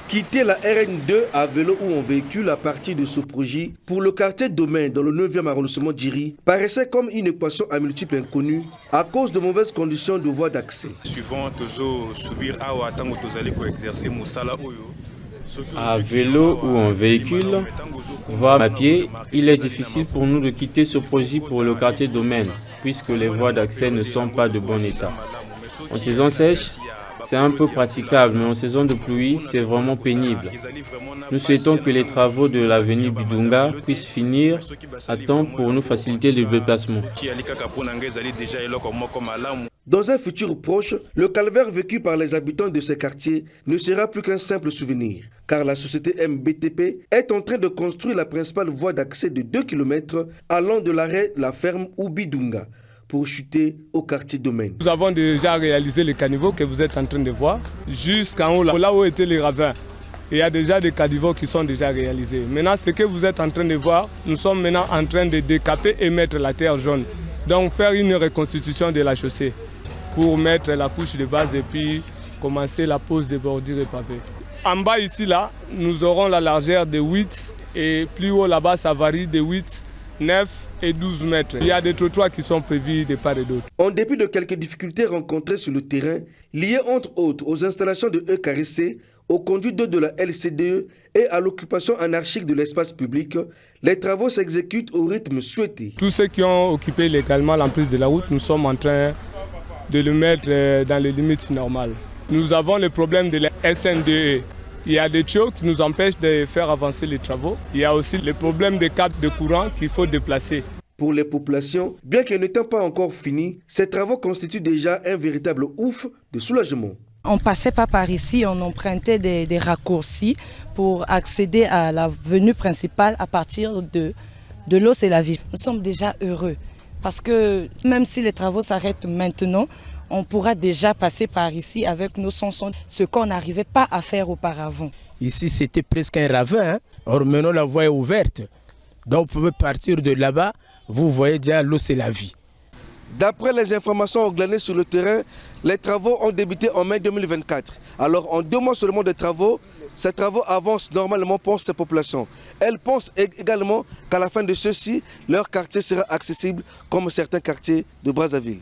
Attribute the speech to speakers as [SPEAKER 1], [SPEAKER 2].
[SPEAKER 1] Quitter la RN2 à vélo ou en véhicule à partir de ce projet pour le quartier Domaine dans le 9e arrondissement d'Iri paraissait comme une équation à multiples inconnus à cause de mauvaises conditions de voie d'accès.
[SPEAKER 2] À vélo ou en véhicule, voire à pied, il est difficile pour nous de quitter ce projet pour le quartier Domaine puisque les voies d'accès ne sont pas de bon état. En saison sèche, c'est un peu praticable, mais en saison de pluie, c'est vraiment pénible. Nous souhaitons que les travaux de l'avenue Bidunga puissent finir à temps pour nous faciliter le déplacement.
[SPEAKER 1] Dans un futur proche, le calvaire vécu par les habitants de ces quartiers ne sera plus qu'un simple souvenir, car la société MBTP est en train de construire la principale voie d'accès de 2 km allant de l'arrêt La Ferme ou Bidunga pour chuter au quartier Domaine.
[SPEAKER 3] Nous avons déjà réalisé les caniveaux que vous êtes en train de voir, jusqu'en haut, là où étaient les ravins. Il y a déjà des caniveaux qui sont déjà réalisés. Maintenant, ce que vous êtes en train de voir, nous sommes maintenant en train de décaper et mettre la terre jaune. Donc faire une reconstitution de la chaussée pour mettre la couche de base et puis commencer la pose des bordures et pavés. En bas ici, là, nous aurons la largeur de 8 et plus haut là-bas, ça varie de 8, 9 et 12 mètres. Il y a des trottoirs qui sont prévus de part et d'autre.
[SPEAKER 1] En dépit de quelques difficultés rencontrées sur le terrain, liées entre autres aux installations de EKRC, aux conduits d'eau de la LCDE et à l'occupation anarchique de l'espace public, les travaux s'exécutent au rythme souhaité.
[SPEAKER 3] Tous ceux qui ont occupé légalement l'emprise de la route, nous sommes en train de le mettre dans les limites normales. Nous avons le problème de la SNDE. Il y a des tuyaux qui nous empêchent de faire avancer les travaux. Il y a aussi le problème des câbles de courant qu'il faut déplacer.
[SPEAKER 1] Pour les populations, bien que n'étant pas encore finis, ces travaux constituent déjà un véritable ouf de soulagement.
[SPEAKER 4] On passait pas par ici, on empruntait des raccourcis pour accéder à l'avenue principale à partir de l'eau, c'est la vie. Nous sommes déjà heureux parce que même si les travaux s'arrêtent maintenant, on pourra déjà passer par ici avec nos sons, ce qu'on n'arrivait pas à faire auparavant.
[SPEAKER 5] Ici, c'était presque un ravin. Or, maintenant, la voie est ouverte. Donc, vous pouvez partir de là-bas. Vous voyez déjà, l'eau, c'est la vie.
[SPEAKER 1] D'après les informations glanées sur le terrain, les travaux ont débuté en mai 2024. Alors, en 2 mois seulement de travaux, ces travaux avancent normalement, pensent ces populations. Elles pensent également qu'à la fin de ceux-ci, leur quartier sera accessible comme certains quartiers de Brazzaville.